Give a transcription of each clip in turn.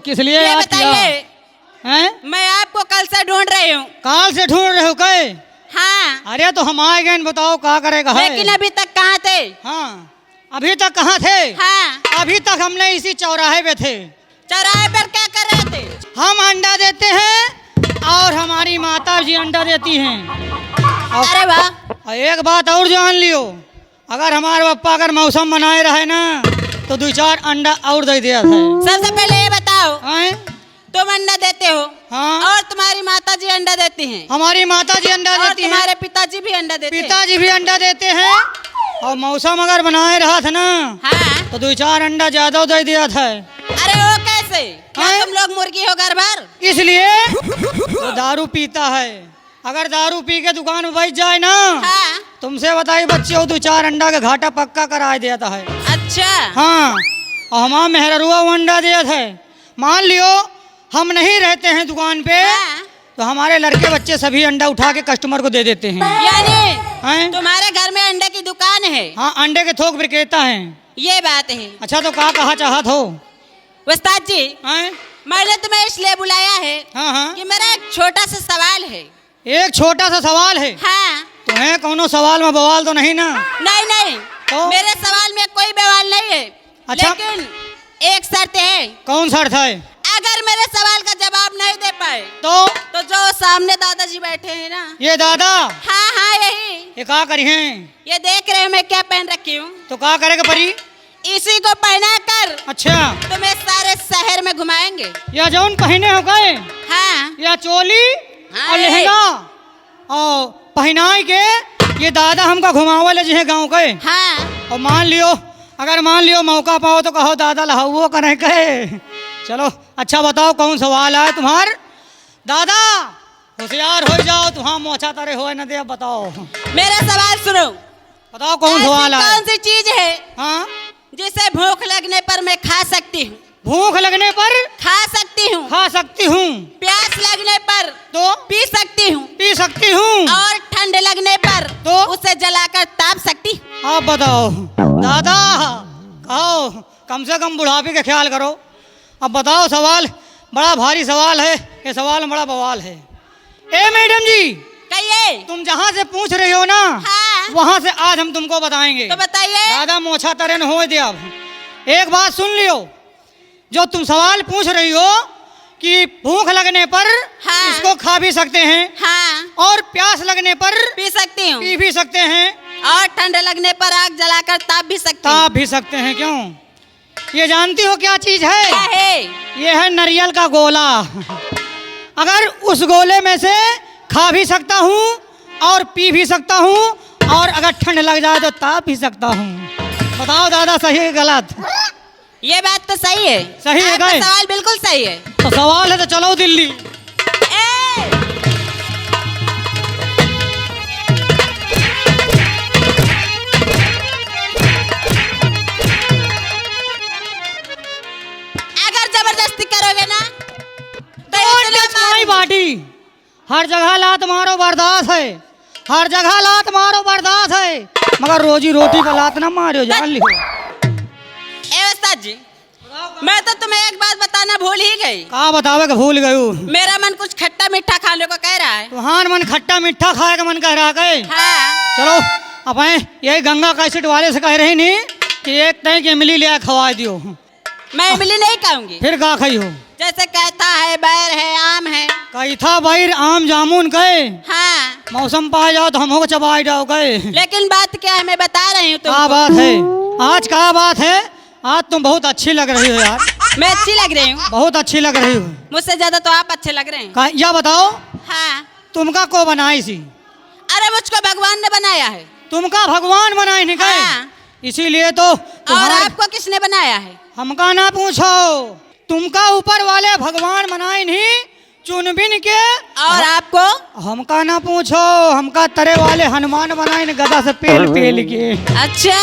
किस लिए ये याद किया? बताइए, हैं? मैं आपको कल से ढूंढ रही हूँ। काल से ढूंढ रहे हो कहे? हाँ, अरे तो हम आए गए, बताओ क्या करेगा है? लेकिन अभी तक कहाँ थे? हाँ, अभी तक कहाँ थे? हाँ, अभी तक हमने इसी चौराहे पे थे। चौराहे पर क्या कर रहे थे? हम अंडा देते हैं और हमारी माता जी अंडा देती हैं। अरे वाह, और एक बात और जान लियो, अगर हमारे पप्पा अगर मौसम बनाए रहे ना तो 2-4 अंडा और दे दिया था। सबसे पहले ये बताओ, हैं? तुम अंडा देते हो हाँ, और तुम्हारी माता जी अंडा देती हैं हमारी माता जी अंडा और देती हैं, तुम्हारे पिताजी भी अंडा देते हैं। पिताजी भी अंडा देते हैं। और मौसम अगर बनाए रहा था ना हाँ, तो 2-4 अंडा ज्यादा दे दिया था। अरे वो कैसे? क्या हैं? तुम लोग मुर्गी हो घर भर? इसलिए तो दारू पीता है। अगर दारू पी के दुकान में बैठ जाए ना, हाँ, तुमसे बताई बच्चे हो 2-4 अंडा का घाटा पक्का करा देता है। अच्छा, हाँ, और हमारा मेहरुआ वो अंडा दिया था। मान लियो हम नहीं रहते हैं दुकान पे, हाँ, तो हमारे लड़के बच्चे सभी अंडा उठा के कस्टमर को दे देते हैं। यानी हैं? तुम्हारे घर में अंडे की दुकान है? हाँ, अंडे के थोक विक्रेता हैं। ये बात है। अच्छा, तो क्या कहा चाहत हो? उस्ताद जी, हैं? मैंने तुम्हें इसलिए बुलाया है हाँ हाँ, कि मेरा एक छोटा सा सवाल है। एक छोटा सा सवाल है। हाँ, तुम्हें कोनो सवाल में बवाल तो नहीं ना? नहीं नहीं, तो? मेरे सवाल में कोई बवाल नहीं है। अच्छा। लेकिन एक शर्त है, कौन शर्त है? अगर मेरे सवाल का जवाब नहीं दे पाए तो जो सामने दादाजी बैठे हैं ना, ये दादा हाँ हाँ यही, ये क्या करी हैं? ये देख रहे हो मैं क्या पहन रखी हूँ? तो क्या करेगा परी? इसी को पहना कर अच्छा, तुम्हें सारे शहर में घुमाएंगे। या जौन पहने हो गए, हाँ, या चोली हाँ, और लहंगा और पहनाए के ये दादा हमका घुमावल जी है गाँव के। हाँ, और मान लियो मौका पाओ तो कहो दादा लहाओ करे कहे। चलो अच्छा बताओ कौन सवाल है तुम्हार? दादा होशियार हो जाओ, तुहाँ मोछा तारे हो न दे। अब बताओ, मेरा सवाल सुनो। बताओ कौन ऐसी सवाल है? कौन सी चीज है हाँ, जिसे भूख लगने पर मैं खा सकती हूँ? भूख लगने पर खा सकती हूँ, खा सकती हूँ, प्यास लगने पर तो पी सकती हूँ, पी सकती हूँ, और ठंड लगने पर तो उसे जलाकर ताप सकती हूँ। आप बताओ दादा, कहो कम से कम बुढ़ापे का ख्याल करो। अब बताओ, सवाल बड़ा भारी सवाल है, ये सवाल बड़ा बवाल है। ए मैडम जी, कहिए। तुम जहाँ से पूछ रही हो ना, हाँ, वहाँ से आज हम तुमको बताएंगे। तो बताइए। दादा मोछा तरे न हो दिया। एक बात सुन लियो, जो तुम सवाल पूछ रही हो कि भूख लगने पर हाँ, इसको खा भी सकते हैं, हाँ, और प्यास लगने पर पी सकती हूँ, पी भी सकते हैं, और ठंड लगने पर आग जलाकर ताप भी सकती हूँ। ताप भी सकते हैं। क्यों? ये जानती हो क्या चीज है? क्या है? ये है नारियल का गोला। अगर उस गोले में से खा भी सकता हूँ और पी भी सकता हूँ, और अगर ठंड लग जाए तो ताप भी सकता हूँ। बताओ दादा, सही है गलत? ये बात तो सही है। सही है आपका गए? सवाल बिल्कुल सही है। तो सवाल है तो चलो दिल्ली। ए! अगर जबरदस्ती करोगे ना तो इतना मारी बाटी, हर जगह लात मारो बर्दाश्त है, हर जगह लात मारो बर्दाश्त है, मगर रोजी रोटी का लात ना मारो, जान लियो। ए उस्ताद जी, मैं तो तुम्हें एक बात बताना भूल ही गई। का बतावे कि भूल गयू? मेरा मन कुछ खट्टा मीठा खाने को कह रहा है। तुहार मन खट्टा मीठा खाए का मन कह रहा है? हाँ, चलो अपने यही गंगा कैसेट वाले से कह रही नहीं कि एक तय के इमली ले खवा दियो। मैं इमली नहीं खाऊंगी। फिर का खाई हो? जैसे कहता है, बैर है, आम है। कैथा बैर आम जामुन कहे, हाँ, मौसम पाए जाओ तो हम हो चबाई जाओ कहे। लेकिन बात क्या है मैं बता रही हूँ क्या तुमको। बात है? आज क्या बात है? आज तुम बहुत अच्छी लग रही हो यार, मैं अच्छी लग रही हूँ? बहुत अच्छी लग रही हो। मुझसे ज्यादा तो आप अच्छे लग रहे हैं। या बताओ हाँ, तुमका को बनाई सी? अरे मुझको भगवान ने बनाया है। तुमका भगवान बनाए नहीं कहे? हाँ, इसीलिए तो और तुम्हारे आपको किसने बनाया है? हमका ना पूछो, तुमका ऊपर वाले भगवान बनाए नहीं चुनबिन के। और आपको? हमका ना पूछो, हमका तरे वाले हनुमान बनाए न गदा से पेल पेल के। अच्छा,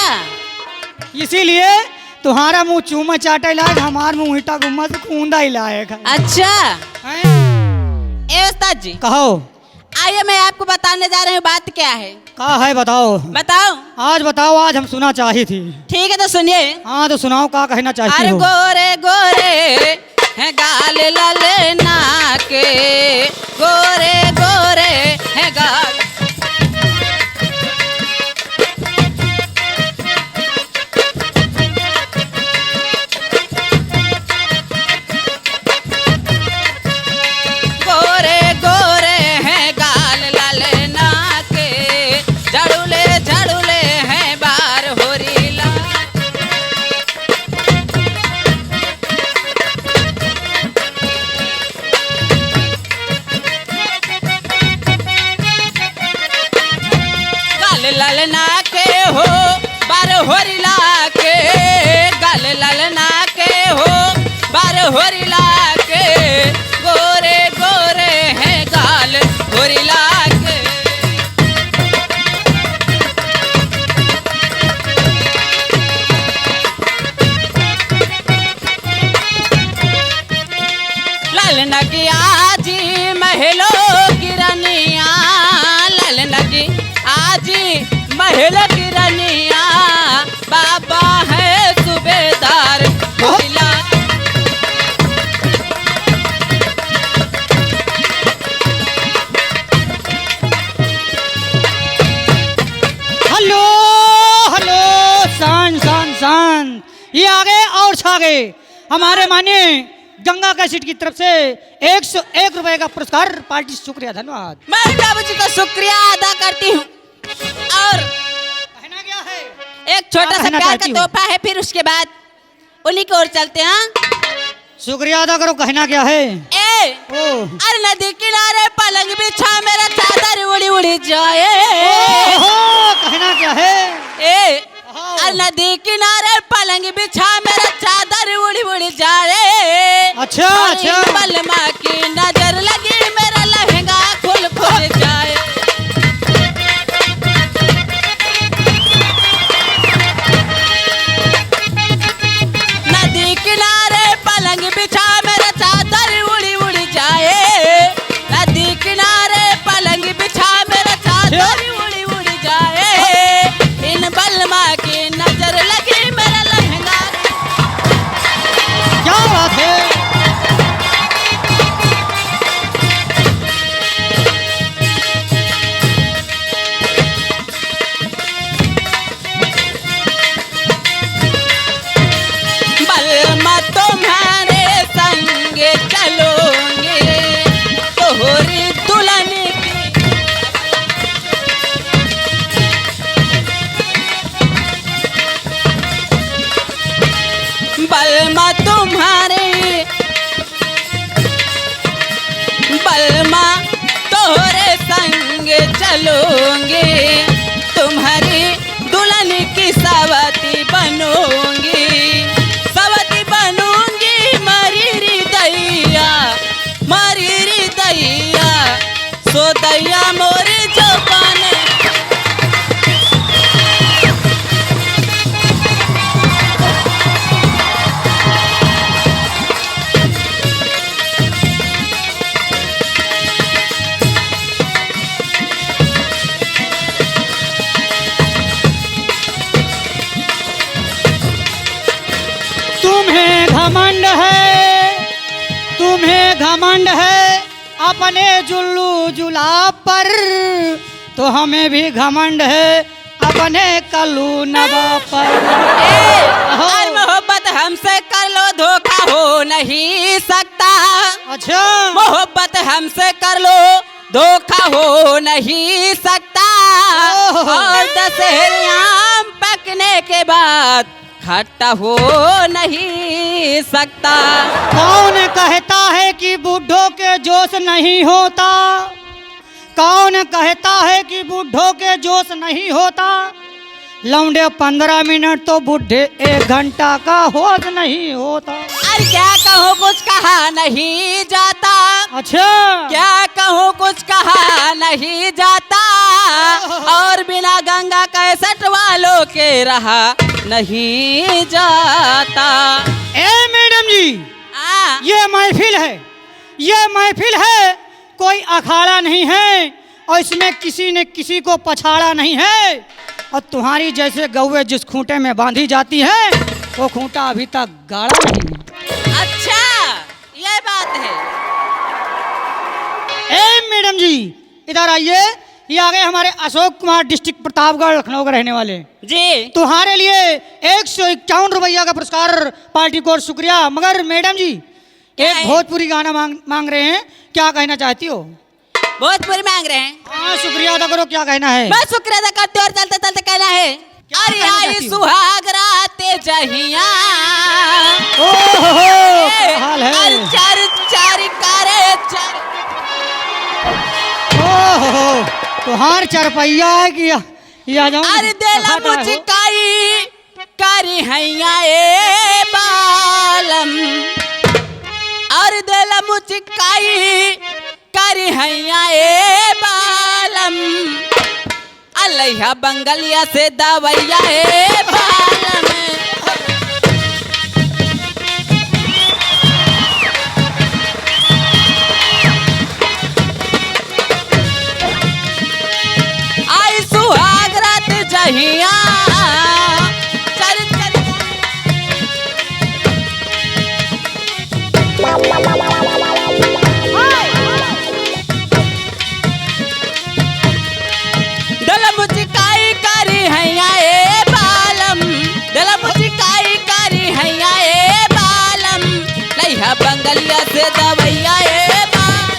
इसीलिए तुम्हारा मुंह चूमा चाटे लायक, हमार मुंह ईटा गुम्मा से खूंदा ही लायक है। अच्छा। हैं? ए उस्ताद जी, कहो। आइए मैं आपको बताने जा रही हूँ बात क्या है। का है बताओ? बताओ। आज बताओ, आज हम सुना चाही थी। ठीक है तो सुनिए। हाँ तो सुनाओ, का कहना चाहती अरे हो? गोरे गोरे है गाल ललना के, गोरे गोरे है गाल। गोरे गोरे हैं गाल ललना के, झड़ुले झड़ुले हैं बार होरीला। गाल ललना के हो बार होरीला के, गाल ललना के हो बार होरीला के, गोरे गोरे हैं गाल होरीला के। ललना की आजी महलो की रनिया, ललना की आजी महलो की रनिया, बाबा है सूबेदार होरीला। हेलो हेलो, शान शान शान, ये आगे और छागे। हमारे माननीय गंगा कैसेट की तरफ से 101 रुपए का पुरस्कार पार्टी, शुक्रिया धन्यवाद। मैं बाबू जी का शुक्रिया अदा करती हूँ। और कहना क्या है? एक छोटा सा कहना प्यार चाहती का हूँ? तोहफा है, फिर उसके बाद उन्हीं की ओर चलते हैं। शुक्रिया अदा करो, कहना क्या है? ए ओ अरे नदी किनारे पलंग बिछा, मेरा चादर उड़ी उड़ी जाए। ओहो, कहना क्या है? ए अरे नदी किनारे पलंग बिछा, मेरा चादर उड़ी उड़ी जाए। अच्छा और अच्छा, इन बलमा की नजर लगी, मेरा लहंगा खुल खुल जाए। नदी किनारे पलंग बिछा, मेरा चादर उड़ी उड़ी जाए। नदी किनारे पलंग बिछा, मेरा चादर उड़ी उड़ी जाए। इन बलमा की नजर लगी, मेरा लहंगा। क्या बात है? बलमा तुम्हारे संग चलोगे, तोहरी दुल्हन की। बलमा तुम्हारे, बलमा तोहरे संग चलोगे, तुम्हारी दुल्हन की सवती बनूंगी, सवती बनूंगी। मरी दैया, मरी दैया, सो दैया मोरी जबान। तुम्हें घमंड है, तुम्हें घमंड है अपने जुल्लू जुलाब पर, तो हमें भी घमंड है अपने कल्लू नवाब पर। और मोहब्बत हमसे कर लो, धोखा हो नहीं सकता। अच्छा, मोहब्बत हमसे कर लो, धोखा हो नहीं सकता। और दशहरी आम पकने के बाद खट्टा हो नहीं सकता। कौन कहता है कि बूढ़ों के जोश नहीं होता? कौन कहता है कि बूढ़ों के जोश नहीं होता? लौंडे 15 मिनट तो बूढ़े 1 घंटा का होश नहीं होता। अरे क्या कहूँ, कुछ कहा नहीं जाता। अच्छा, क्या कहूँ, कुछ कहा नहीं जाता। और बिना गंगा कैसेट वालों के रहा नहीं जाता। ए मैडम जी, ये महफिल है, ये महफिल है, कोई अखाड़ा नहीं है, और इसमें किसी ने किसी को पछाड़ा नहीं है। और तुम्हारी जैसे गौवे जिस खूंटे में बांधी जाती है, वो खूंटा अभी तक गाड़ा नहीं है। अच्छा, बात है। ए मैडम जी इधर आइए। ये आ गए हमारे अशोक कुमार, डिस्ट्रिक्ट प्रतापगढ़, लखनऊ के रहने वाले। जी तुम्हारे लिए 151 रुपया का पुरस्कार पार्टी को, शुक्रिया। मगर मैडम जी क्या एक है? भोजपुरी गाना मांग रहे हैं, क्या कहना चाहती हो? भोजपुरी मांग रहे हैं। हाँ शुक्रिया अदा करो, क्या कहना है? बस शुक्रिया अदा करते और चलते चलते कहना है, क्या अरे कहना आई चाहती हो? सुहाग राते जहिया ओहो क्या हाल है? अरे चार चार करे चार। ओहो तुहार चरपैया है कि या जाऊं? अरे देला हटा हो। मुझकाई करी हैया ए बालम, अरे देला मुझकाई करी हैया ए बालम, अलैहा बंगलिया से दवैया ए बालम। आई सुहाग रात जहिया चल चल दल मुझकाई करी हैया ए बालम, दल मुझकाई करी हैया ए बालम, लैहा बंगलिया से दवैया ए बालम।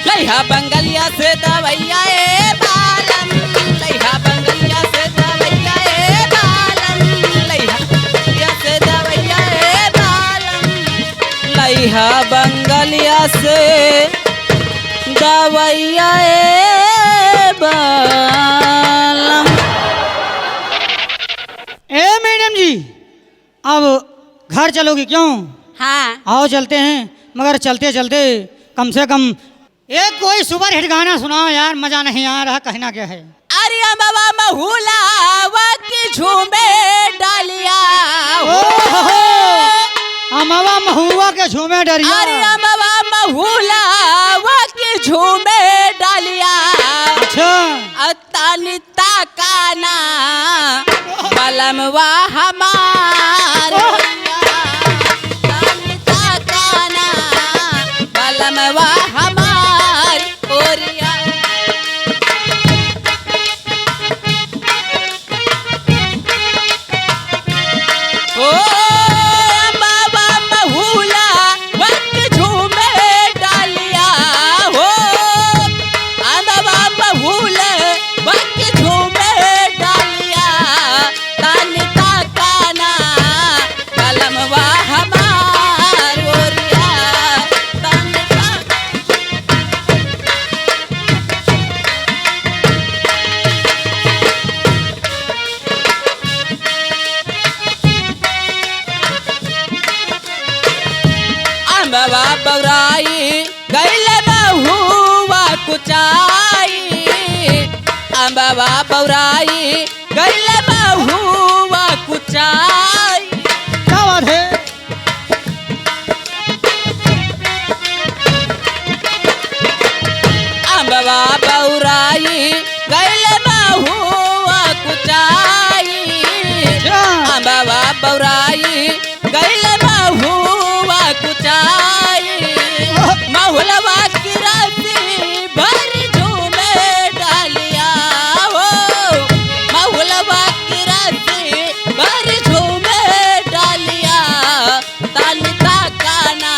लैहा बंगलिया से दवैया ए बालम, लैहा बंगलिया से दवैया ए बालम, लैहा बंगलिया से दवैया ए बालम, लैहा बंगलिया से दवैया ए बालम। ए मैडम जी अब घर चलोगी क्यों? हाँ आओ चलते हैं, मगर चलते चलते कम से कम एक कोई सुपर हिट गाना सुनाओ यार, मजा नहीं आ रहा, कहना क्या है? अरे अम्बा महुला की झूमे डालिया ओहो अमवा महुआ के झूमे डरिया। अरे अम्बा महुला की झूमे डालिया, अच्छा अतानी ताकाना बलमवा हमार, तानी ताकाना बलमवा हमार ओरिया। ओ बाबा महुला वक्त झूमे डालिया हो, बाबा महुला वक्त झूमे डालिया, तानी ताकाना कलमवा हमार ओरिया, तानी अम्बवा बौराई गैले बहुआ कुचाई, अम्बवा बौराई गैले बहुआ कुचाई। क्या बात है? अम्बवा बौराई गैले बहुआ कुचाई, अच्छा अम्बवा बौराई गैले बहुआ कुचाई, महुलवा की राती भर झूमे डालिया हो, महुलवा की राती भर झूमे डालिया, तानी ताकाना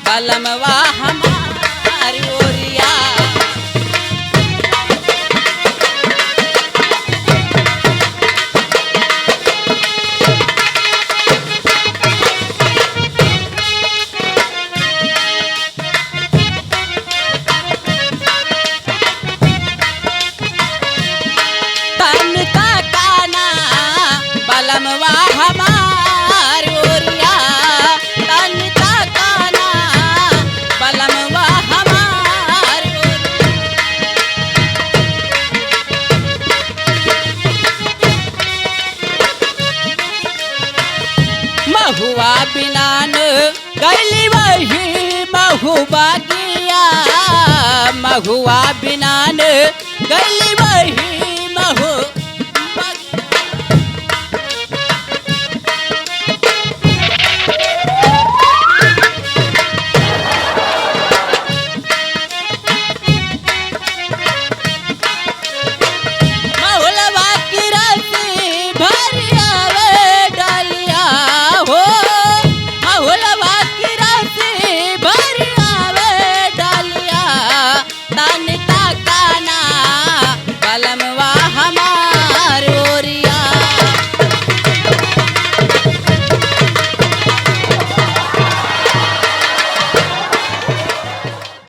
कलमवा हमार ओरिया। तन ताकाना बलमवा हमार ओरिया, तन ताकाना बलमवा हमार ओरिया। महुआ बिनान गैली वही महुआ गिया महुआ बिनान गली वही महु